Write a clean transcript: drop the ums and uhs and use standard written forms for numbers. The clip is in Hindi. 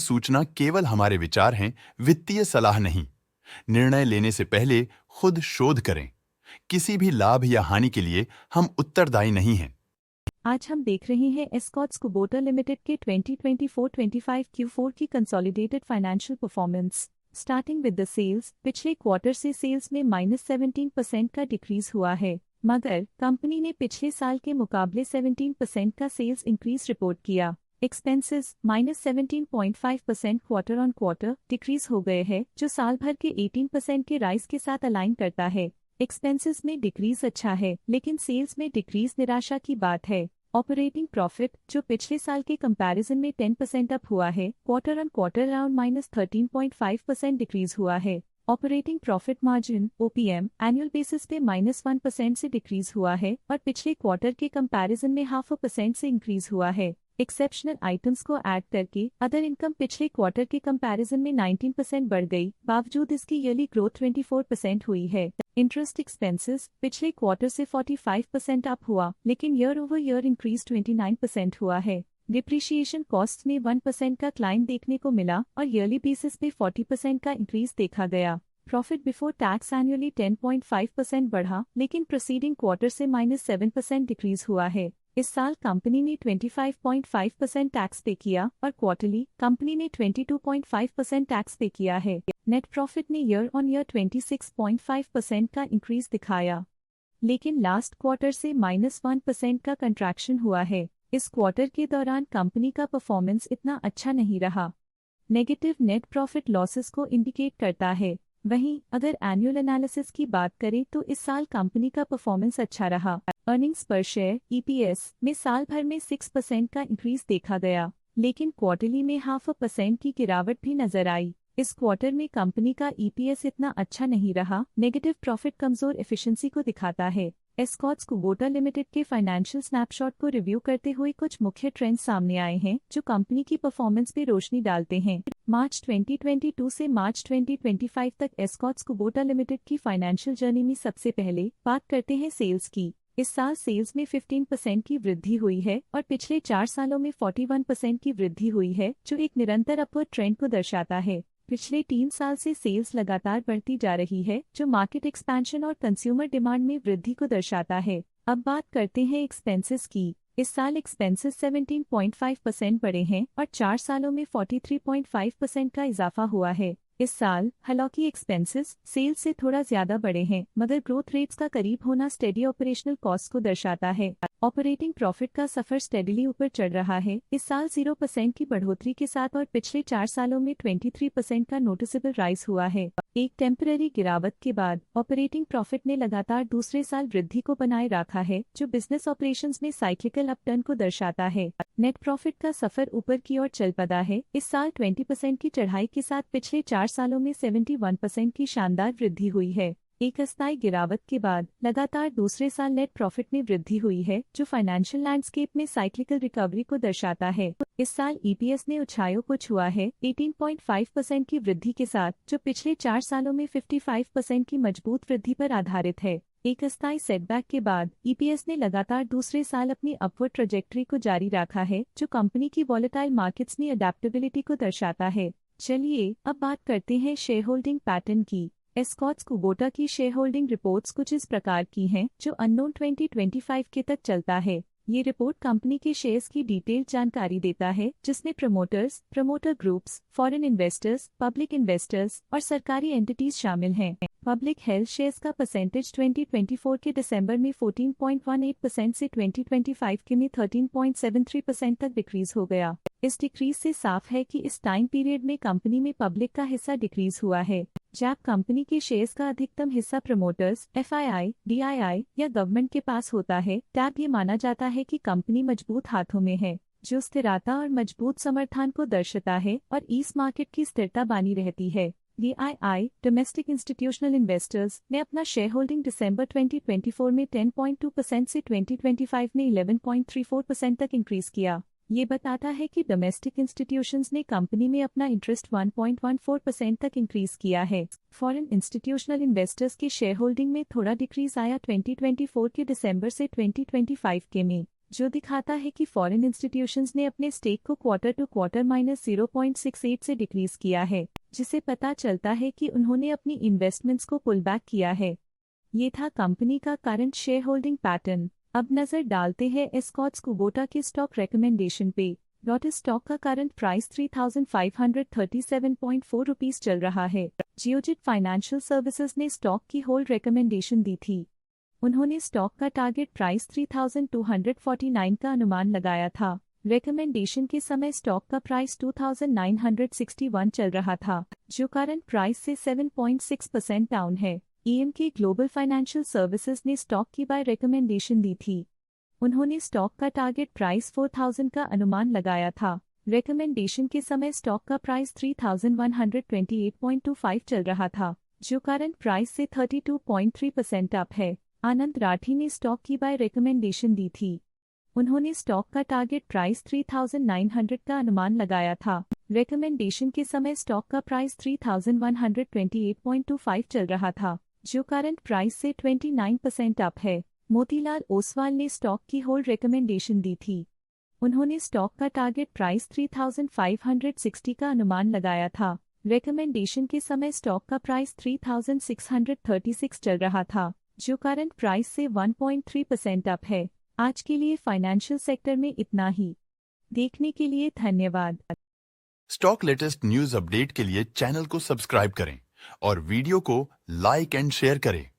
सूचना केवल हमारे विचार हैं, वित्तीय सलाह नहीं। निर्णय लेने से पहले खुद शोध करें। किसी भी लाभ या हानि के लिए हम उत्तरदायी नहीं हैं। आज हम देख रहे हैं एस्कॉट्स कुबोटा लिमिटेड के 2024-25 Q4 की consolidated financial performance. Starting with the sales, पिछले क्वार्टर से सेल्स में -17% का डिक्रीज हुआ है, मगर कंपनी ने पिछले साल के मुकाबले 17% का सेल्स इंक्रीज रिपोर्ट किया। Expenses -17.5% quarter on quarter decrease हो गए हैं, जो साल भर के 18% के राइज के साथ अलाइन करता है। एक्सपेंसेस में डिक्रीज अच्छा है, लेकिन सेल्स में डिक्रीज निराशा की बात है। ऑपरेटिंग प्रॉफिट, जो पिछले साल के कंपैरिजन में 10% अप हुआ है, quarter on quarter around -13.5% decrease हुआ है। Operating profit margin (OPM) annual basis पे -1% से डिक्रीज हुआ है और पिछले क्वार्टर के कंपैरिजन में 0.5% से इंक्रीज हुआ है। एक्सेप्शनल आइटम्स को ऐड करके अदर इनकम पिछले क्वार्टर के कंपैरिजन में 19% बढ़ गई, बावजूद इसकी ईयरली ग्रोथ 24% हुई है। इंटरेस्ट एक्सपेंसेस पिछले क्वार्टर से 45% अप हुआ, लेकिन ईयर ओवर ईयर इंक्रीज 29% हुआ है। डिप्रिशिएशन कॉस्ट में 1% का क्लाइम देखने को मिला और ईयरली बेसिस पे 40% का इंक्रीज देखा गया। प्रॉफिट बिफोर टैक्स एनुअली 10.5% बढ़ा, लेकिन प्रीसीडिंग क्वार्टर से -7% डिक्रीज हुआ है। इस साल कंपनी ने 25.5% टैक्स पे किया और क्वार्टरली कंपनी ने 22.5% टैक्स पे किया है। नेट प्रॉफिट ने ईयर ऑन ईयर 26.5% का इंक्रीज दिखाया, लेकिन लास्ट क्वार्टर से -1% का कंट्रैक्शन हुआ है। इस क्वार्टर के दौरान कंपनी का परफॉर्मेंस इतना अच्छा नहीं रहा। नेगेटिव नेट प्रॉफिट लॉसेस को इंडिकेट करता है। वहीं अगर एनुअल एनालिसिस की बात करें तो इस साल कंपनी का परफॉर्मेंस अच्छा रहा। अर्निंग्स पर शेयर (EPS) में साल भर में 6% का इंक्रीज देखा गया, लेकिन क्वार्टरली में 0.5% की गिरावट भी नजर आई। इस क्वार्टर में कंपनी का EPS इतना अच्छा नहीं रहा। नेगेटिव प्रॉफिट कमजोर एफिशिएंसी को दिखाता है। एस्कॉट्स कुबोटा लिमिटेड के फाइनेंशियल स्नैपशॉट को रिव्यू करते हुए कुछ मुख्य ट्रेंड्स सामने आए हैं, जो कंपनी की परफॉर्मेंस पे रोशनी डालते हैं। मार्च 2022 से मार्च 2025 तक एस्कॉट्स कुबोटा लिमिटेड की फाइनेंशियल जर्नी में सबसे पहले बात करते हैं सेल्स की। इस साल सेल्स में 15% की वृद्धि हुई है और पिछले 4 सालों में 41% की वृद्धि हुई है, जो एक निरंतर अपवर्ड ट्रेंड को दर्शाता है। पिछले 3 साल से सेल्स लगातार बढ़ती जा रही है, जो मार्केट एक्सपेंशन और कंज्यूमर डिमांड में वृद्धि को दर्शाता है। अब बात करते हैं एक्सपेंसेस की। इस साल एक्सपेंसेस 17.5% बढ़े हैं और 4 सालों में 43.5% का इजाफा हुआ है। इस साल हालांकि एक्सपेंसेस सेल्स से थोड़ा ज्यादा बढ़े हैं, मगर ग्रोथ रेट्स का करीब होना स्टेडी ऑपरेशनल कॉस्ट को दर्शाता है। ऑपरेटिंग प्रॉफिट का सफर स्टेडीली ऊपर चढ़ रहा है, इस साल 0% की बढ़ोतरी के साथ, और पिछले 4 सालों में 23% का नोटिसेबल राइज हुआ है। एक टेम्पररी गिरावट के बाद ऑपरेटिंग प्रॉफिट ने लगातार दूसरे साल वृद्धि को बनाए रखा है, जो बिजनेस ऑपरेशंस में साइक्लिकल अपटर्न को दर्शाता है। नेट प्रॉफिट का सफर ऊपर की ओर चल पड़ा है। इस साल 20% की चढ़ाई के साथ पिछले 4 सालों में 71% की शानदार वृद्धि हुई है। एक अस्थायी गिरावट के बाद लगातार दूसरे साल नेट प्रॉफिट में वृद्धि हुई है, जो फाइनेंशियल लैंडस्केप में साइक्लिकल रिकवरी को दर्शाता है। इस साल EPS ने ऊंचाइयों को छुआ है 18.5% की वृद्धि के साथ, जो पिछले 4 सालों में 55% की मजबूत वृद्धि पर आधारित है। एक अस्थायी सेटबैक के बाद EPS ने लगातार दूसरे साल अपनी अपवर्ड ट्रैजेक्टरी को जारी रखा है, जो कंपनी की वॉलेटाइल मार्केट्स में अडेप्टेबिलिटी को दर्शाता है। चलिए अब बात करते हैं शेयर होल्डिंग पैटर्न की। एस्कॉट्स कुबोटा की शेयर होल्डिंग रिपोर्ट्स कुछ इस प्रकार की हैं, जो अननोन 2025 के तक चलता है। ये रिपोर्ट कंपनी के शेयर्स की डिटेल्ड जानकारी देता है, जिसमें promoters, promoter groups, foreign investors, public investors और सरकारी एंटिटीज शामिल हैं। पब्लिक हेल्थ शेयर्स का परसेंटेज 2024 के दिसंबर में 14.18% से 2025 के में 13.73% तक डिक्रीज हो गया। इस डिक्रीज से साफ है कि इस टाइम पीरियड में कंपनी में पब्लिक का हिस्सा डिक्रीज हुआ है। जब कंपनी के शेयर्स का अधिकतम हिस्सा प्रमोटर्स, FII, DII या गवर्नमेंट के पास होता है, तब ये माना जाता है कि कंपनी मजबूत हाथों में है, जो स्थिरता और मजबूत समर्थन को दर्शाता है और इस मार्केट की स्थिरता बनी रहती है। DII डोमेस्टिक इंस्टीट्यूशनल इन्वेस्टर्स ने अपना शेयर होल्डिंग दिसंबर 2024 में 10.2% से 2025 में 11.34% तक इंक्रीज किया। ये बताता है कि डोमेस्टिक इंस्टीट्यूशंस ने कंपनी में अपना इंटरेस्ट 1.14% तक इंक्रीज किया है। फॉरेन इंस्टीट्यूशनल इन्वेस्टर्स की शेयर होल्डिंग में थोड़ा डिक्रीज आया 2024 के दिसंबर से 2025 के में। जो दिखाता है कि फॉरेन इंस्टीट्यूशंस ने अपने स्टेक को क्वार्टर टू क्वार्टर -0.68 से डिक्रीज किया है, जिसे पता चलता है कि उन्होंने अपनी इन्वेस्टमेंट्स को पुल बैक किया है। ये था कंपनी का करंट शेयर होल्डिंग पैटर्न। अब नजर डालते हैं एस्कॉट्स कुबोटा के स्टॉक रिकमेंडेशन पे। लॉटस स्टॉक का करंट प्राइस 3,537.4 रुपीस चल रहा है। जियोजित फाइनेंशियल सर्विसेज ने स्टॉक की होल्ड रिकमेंडेशन दी थी। उन्होंने स्टॉक का टारगेट प्राइस 3,249 का अनुमान लगाया था। रिकमेंडेशन के समय स्टॉक का प्राइस 2,961 चल रहा था, जो करंट प्राइस से 7.6% डाउन है। EMK ग्लोबल फाइनेंशियल सर्विसेज ने स्टॉक की बाय रिकमेंडेशन दी थी। उन्होंने स्टॉक का टारगेट प्राइस 4,000 का अनुमान लगाया था। रिकमेंडेशन के समय स्टॉक का प्राइस 3,128.25 चल रहा था, जो करंट प्राइस से 32.3% अप है। आनंद राठी ने स्टॉक की बाय रिकमेंडेशन दी थी। उन्होंने स्टॉक का टारगेट प्राइस 3,900 का अनुमान लगाया था। रिकमेंडेशन के समय स्टॉक का प्राइस 3,128.25 चल रहा था, जो करंट प्राइस से 29% अप है। मोतीलाल ओसवाल ने स्टॉक की होल्ड रिकमेंडेशन दी थी। उन्होंने स्टॉक का टारगेट प्राइस 3,560 का अनुमान लगाया था। रिकमेंडेशन के समय स्टॉक का प्राइस 3,636 चल रहा था, जो करंट प्राइस से 1.3% अप है। आज के लिए फाइनेंशियल सेक्टर में इतना ही। देखने के लिए धन्यवाद। स्टॉक लेटेस्ट न्यूज अपडेट के लिए चैनल को सब्सक्राइब करें और वीडियो को लाइक एंड शेयर करें।